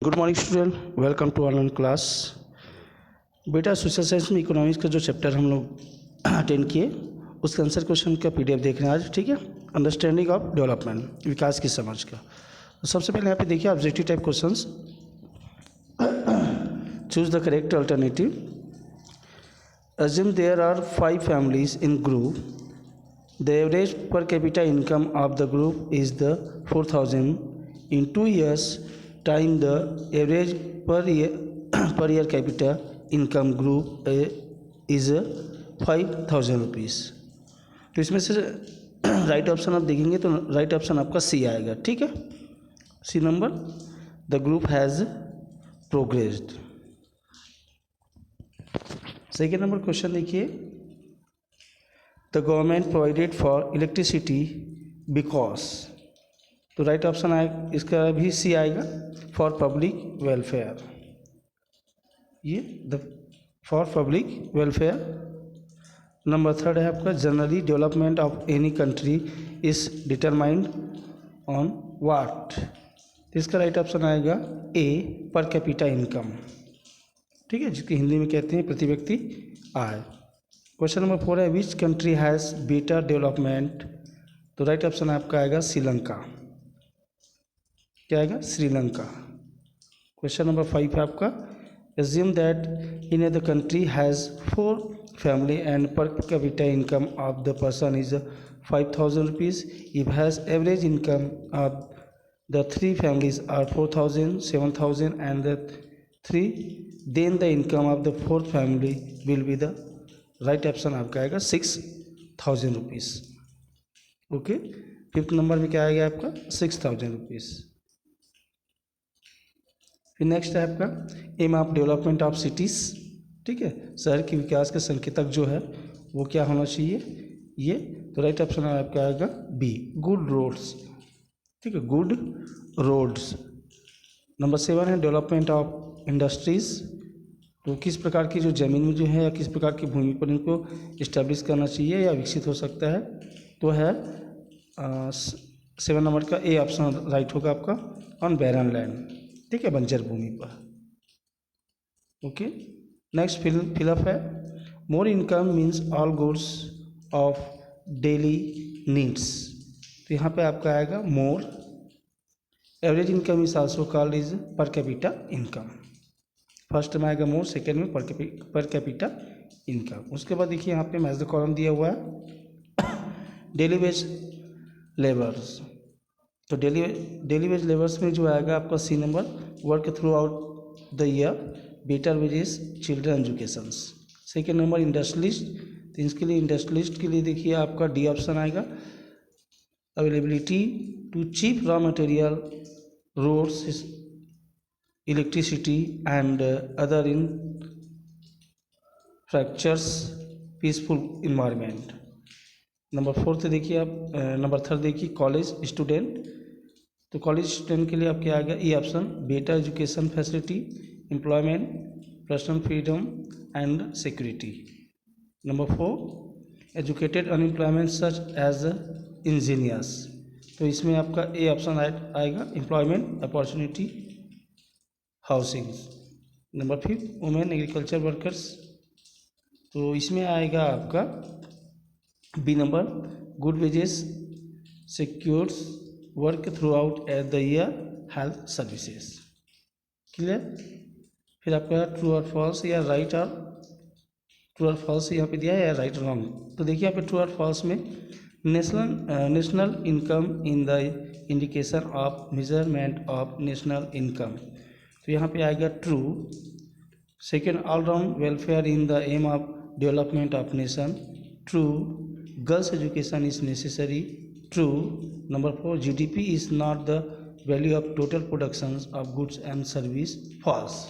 Good morning student, welcome to online class. बेटा social science में economics का जो चैप्टर हम लोग अटेंड किए उसके आंसर क्वेश्चन का पीडीएफ देख रहे हैं आज। ठीक है, अंडरस्टैंडिंग ऑफ डेवलपमेंट, विकास की समझ का। तो सबसे पहले यहाँ पे देखिए objective type questions. Choose the correct alternative. Assume there are 5 families in group. The average per capita income of the group is the 4,000. In 2 years time the average per year capita income group is 5,000 rupees. तो इसमें से right option आप देखेंगे तो right option आपका सी आएगा। ठीक है, C number, the group has progressed. Second number question देखिए, the government provided for electricity because, तो राइट ऑप्शन आएगा इसका भी सी आएगा, फॉर पब्लिक वेलफेयर। ये the for public welfare. Number third है आपका, generally development of any country is determined on what, इसका राइट ऑप्शन आएगा ए, पर कैपिटा इनकम। ठीक है, जिसकी हिंदी में कहते हैं प्रति व्यक्ति आय। क्वेश्चन नंबर 4 है, which country has better development, तो राइट ऑप्शन आपका आएगा श्रीलंका। क्या आएगा? श्रीलंका। क्वेश्चन नंबर 5 है आपका, assume that in the country has 4 family and per capita income of the person is 5,000 rupees. If has average income of the 3 families are 4,000, 7,000 and the 3, then the income of the 4th family will be the right option आपका आएगा 6,000 rupees. Okay, 5th number में क्या आएगा आपका 6,000 rupees. फिर next है आपका, aim of development of cities. ठीक है, शहर के विकास का संकेतक जो है वो क्या होना चाहिए, ये, तो राइट ऑप्शन आपका आएगा बी, गुड रोड्स। ठीक है, गुड रोड्स। नंबर 7 है, डेवलपमेंट ऑफ इंडस्ट्रीज़, तो किस प्रकार की जो ज़मीन में जो है या किस प्रकार की भूमि पर इनको इस्टेब्लिश करना चाहिए या विकसित हो सकता है, तो है 7 नंबर का ए ऑप्शन राइट होगा आपका, ऑन बैरन लैंड। ठीक है, बंजर भूमि पर। ओके, नेक्स्ट फिलअप है, more income means all goods of daily needs, तो यहाँ पे आपका आएगा more. Average income is also called is per capita income. First में आएगा मोर, सेकेंड में पर कैपिटा इनकम। उसके बाद देखिए यहाँ पे मैच द कॉलम दिया हुआ है, डेली वेज लेबर्स, तो डेली वेज लेबर्स में जो आएगा आपका C number, work throughout the year, better wages, children educations. Second number industrialist, तो इसके लिए इंडस्ट्रियलिस्ट के लिए देखिए आपका डी ऑप्शन आएगा, availability to cheap raw material, roads, electricity and other infrastructures, peaceful environment. Number 4 देखिए आप, नंबर 3 देखिए कॉलेज स्टूडेंट, तो कॉलेज स्टूडेंट के लिए आपके आ गया ई option, better education facility, employment, personal freedom and security. Number 4 educated unemployment such as engineers, तो इसमें आपका ए ऑप्शन आएगा, employment opportunity, housing. Number 5 women agriculture workers, तो इसमें आएगा आपका B number, good wages, secures work throughout at the year, health services. Clear. फिर आपका ट्रू और फॉल्स या राइट और ट्रू और फॉल्स यहाँ पे दिया है या राइट और रॉन्ग, तो देखिए यहाँ पे ट्रू और फॉल्स में national income in the indication of measurement of national income, तो यहाँ पे आएगा true. Second, all round welfare in the aim of development of nation, true. Girls education is necessary, true. Number 4, GDP is not the value of total production of goods and service, false.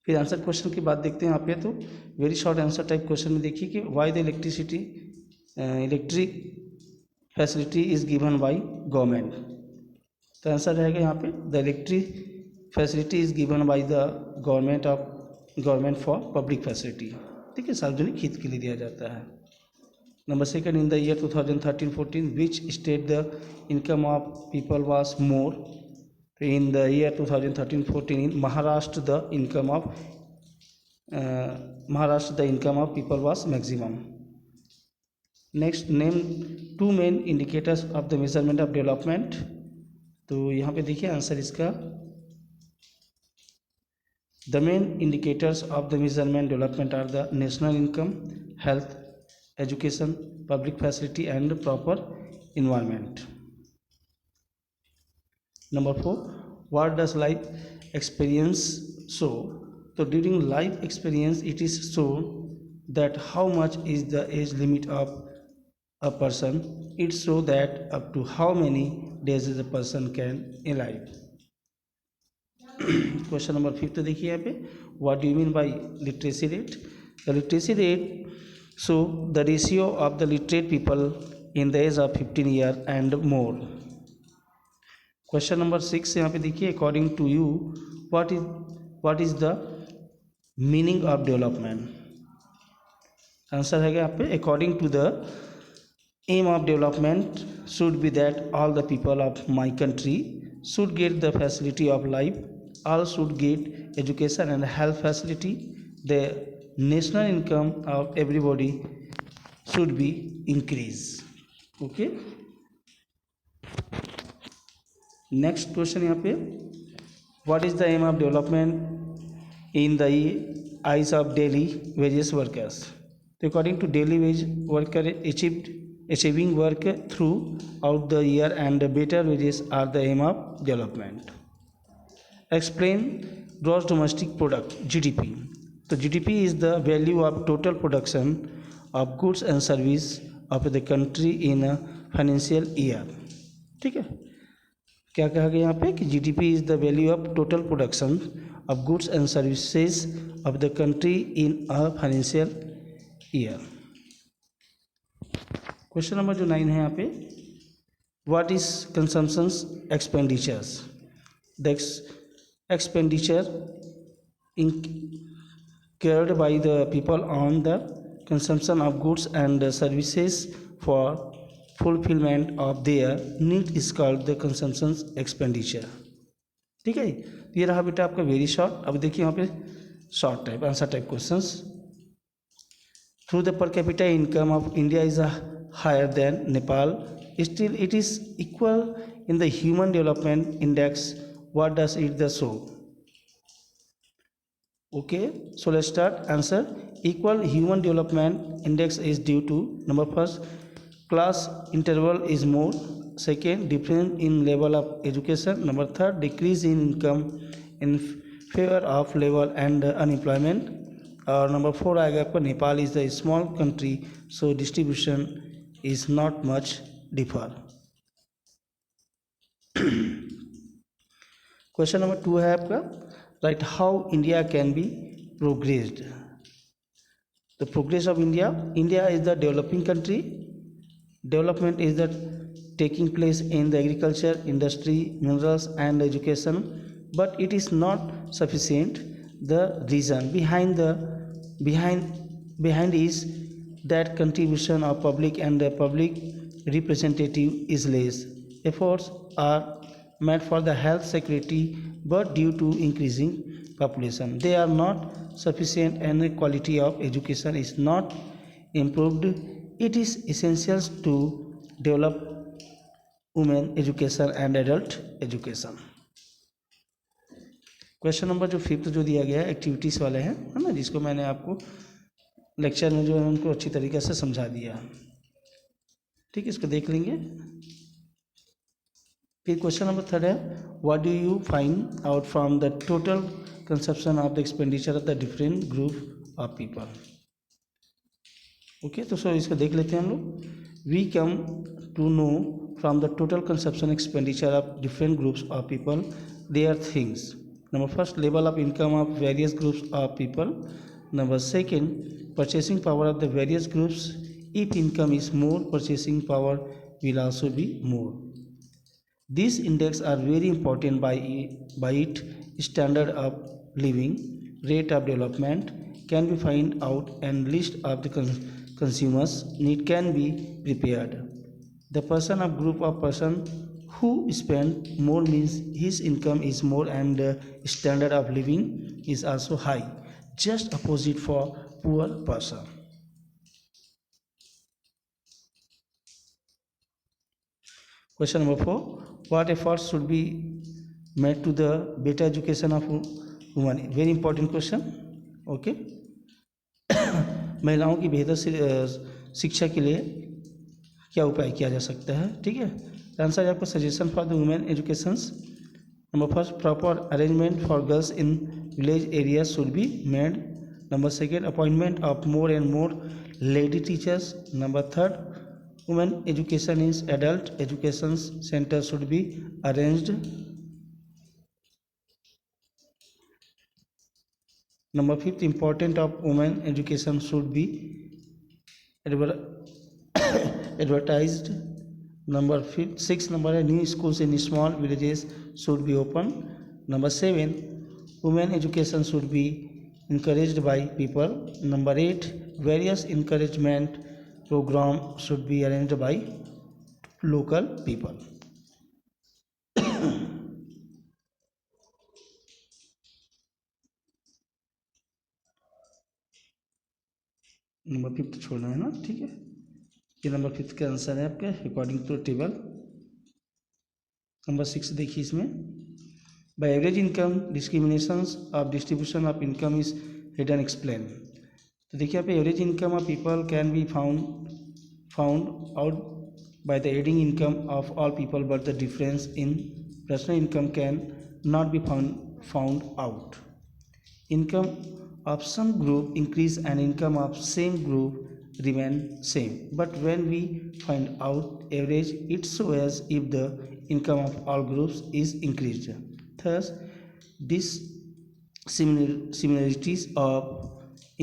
फिर answer question की बात देखते हैं यहाँ पे, तो very short answer type question में देखिए कि why the electric facility is given by government, तो आंसर रहेगा यहाँ पे, the electric facility is given by the government for public facility. ठीक है, सार्वजनिक हित के लिए दिया जाता है। Number second, in the year 2013-14, which state the income of people was more? In the year 2013-14, in Maharashtra, the income of people was maximum. Next name two main indicators of the measurement of development. तो यहाँ पे देखिए answer इसका, the main indicators of the measurement development are the national income, health, education, public facility and proper environment. Number 4, what does life experience show? तो during life experience it is shown that how much is the age limit of a person. It show that up to how many days a person can alive. Question number 5 देखिए यहाँ पे, what do you mean by literacy rate? The literacy rate show the ratio of the literate people in the age of 15 year and more. Question number 6 यहाँ पे देखिए, according to you what is the meaning of development? Answer है यहाँ पे, according to the aim of development should be that all the people of my country should get the facility of life, all should get education and health facility, the national income of everybody should be increase. Okay, next question यहाँ पे, what is the aim of development in the eyes of daily wages workers? According to daily wage worker achieving work throughout the year and better wages are the aim of development. Explain gross domestic product GDP. So GDP is the value of total production of goods and service of the country in a financial year. ठीक है, क्या कहा गया यहाँ पे कि GDP is the value of total production of goods and services of the country in a financial year. Question number जो 9 है यहाँ पे, what is consumptions expenditures? The expenditure incurred by the people on the consumption of goods and services for fulfillment of their need is called the consumption expenditure। ठीक है, ये रहा बेटा आपका वेरी शॉर्ट। अब देखिए यहाँ पे short type answer type questions. Through the per capita income of India is higher than Nepal, still it is equal in the Human Development Index. What does it show? Okay, so let's start. Answer: equal Human Development Index is due to, number first, class interval is more. Second, difference in level of education. Number third, decrease in income in favor of level and unemployment. और number 4 आएगा आपका, Nepal is the small country so distribution is not much differ. Question number 2 है आपका, right how India can be progressed? The progress of India, India is the developing country, development is the taking place in the agriculture, industry, minerals and education, but it is not sufficient. The reason behind is that contribution of public and public representative is less. Efforts are made for the health security, but due to increasing population they are not sufficient and the quality of education is not improved. It is essential to develop women education and adult education। Question number जो 5 जो दिया गया है activities वाले हैं, है ना, जिसको मैंने आपको लेक्चर में जो है उनको अच्छी तरीके से समझा दिया। ठीक है, इसको देख लेंगे। फिर क्वेश्चन नंबर 3 है, what do you find out from the total consumption of the expenditure of the different group of people? Okay, तो सो इसको देख लेते हैं हम लोग। We come to know from the total consumption expenditure of different groups of people, there are things. Number first, level of income of various groups of people. Number second, purchasing power of the various groups. If income is more, purchasing power will also be more. These index are very important by it standard of living, rate of development can be find out and list of the consumers need can be prepared. The person of group of person who spend more means his income is more and standard of living is also high. Just opposite for poor person. Question number 4. What efforts should be made to the better education of women? Very important question. Okay. महिलाओं की बेहतर शिक्षा के लिए क्या उपाय किया जा सकता है? ठीक है. आंसर है आपका suggestion for the women educations. Number first, proper arrangement for girls in village area should be made. Number second, appointment of more and more lady teachers. Number third, women education is adult education center should be arranged. Number 5, important of women education should be advertised. Number 6, new schools in small villages should be open. Number 7, women education should be encouraged by people. Number 8, various encouragement program should be arranged by local people. Number 5 छोड़ना है ना, ठीक है. ये number 5 का answer है आपके according to table. Number 6 देखिए इसमें, by average income discriminations of distribution of income is hidden explain. तो देखिए यहाँ पे average income of people can be found out by the adding income of all people, but the difference in personal income can not be found out. Income of some group increase and income of same group remain same, but when we find out average, it shows if the income of all groups is increased. Thus, this similarities of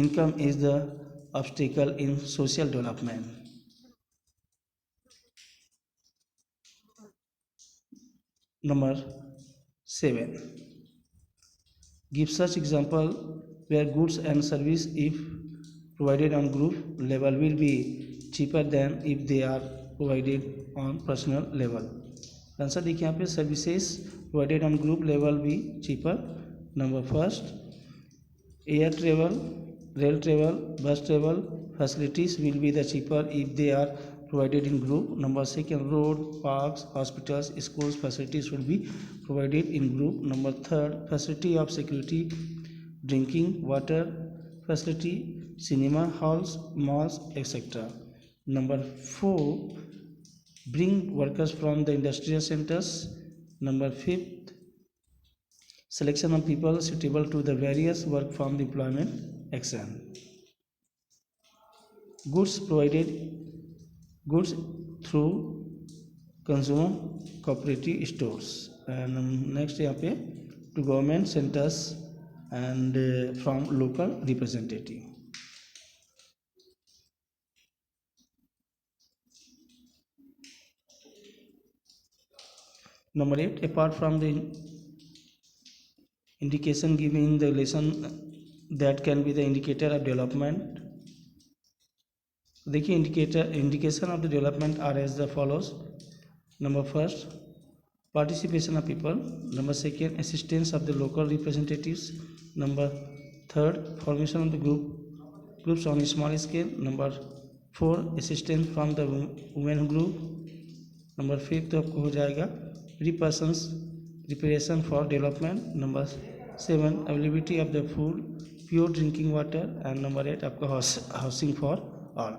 income is the obstacle in social development. Number 7, give such example where goods and service if provided on group level will be cheaper than if they are provided on personal level. Answer देखिए यहाँ पे, services provided on group level भी cheaper. Number first, air travel, rail travel, bus travel facilities will be the cheaper if they are provided in group. Number second, road, parks, hospitals, schools facilities should be provided in group. Number third, facility of security, drinking water facility, cinema halls, malls, etc. Number 4, bring workers from the industrial centers. Number 5, selection of people suitable to the various work from the employment action. Goods provided, goods through consumer cooperative stores. And next यहाँ पे to government centers and from local representative. Number 8, apart from the indication given in the lesson that can be the indicator of development. देखिए indication of the development are as the follows. Number first, participation of people. Number second, assistance of the local representatives. Number third, formation of the groups on a small scale. Number 4, assistance from the women group. Number 5 तो आपको हो जाएगा preparation for development. Number 7, availability of the food, pure drinking water. And number 8 आपका housing for all.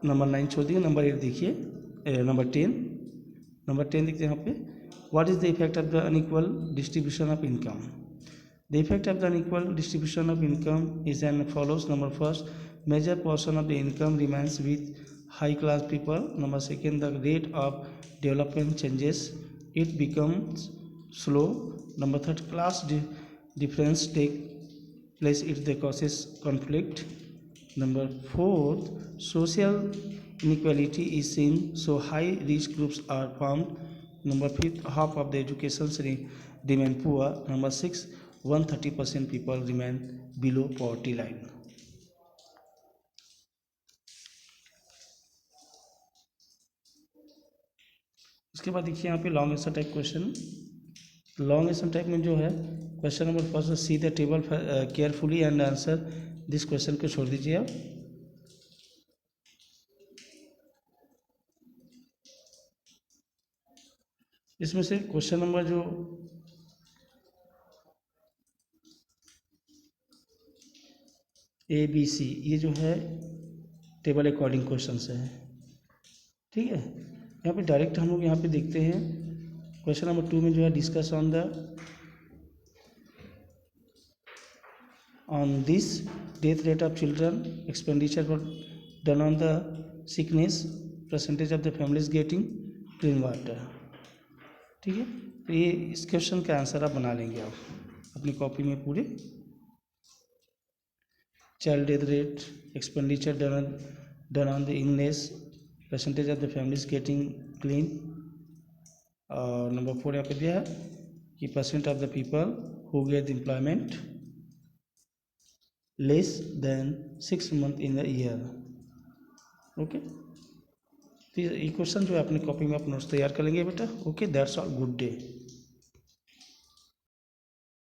Number 9 छोड़ दिए. Number 8 देखिए, number 10 देखते हैं यहाँ पे, what is the effect of the unequal distribution of income. The effect of the unequal distribution of income is an follows. Number first, major portion of the income remains with high class people. Number second, the rate of development changes, it becomes slow. Number 3, class difference take place if the causes conflict. Number 4, social inequality is seen, so high rich groups are formed. Number 5, half of the education remain poor. Number 6, 130% people remain below poverty line. उसके बाद देखिए यहाँ पे long answer type question. Long answer type में जो है question number first, see the table carefully and answer this question को छोड़ दीजिए आप। इसमें से क्वेश्चन नंबर जो ABC ये जो है टेबल अकॉर्डिंग क्वेश्चन से है, ठीक है। यहाँ पे डायरेक्ट हम लोग यहाँ पे देखते हैं क्वेश्चन नंबर 2 में जो है discuss on this death rate of children, expenditure for done on the sickness, percentage of the families getting clean water, ठीक है। तो ये इस क्वेश्चन का आंसर आप बना लेंगे आप अपनी कॉपी में पूरे। Child death rate, expenditure done on the illness, percentage of the families getting clean, और नंबर 4 यहाँ पे दिया है कि percent of the people who get employment less than 6 months in the year. Okay, तो ये क्वेश्चन जो है अपनी कॉपी में आप नोट्स तैयार कर लेंगे बेटा। Okay, that's all, good day.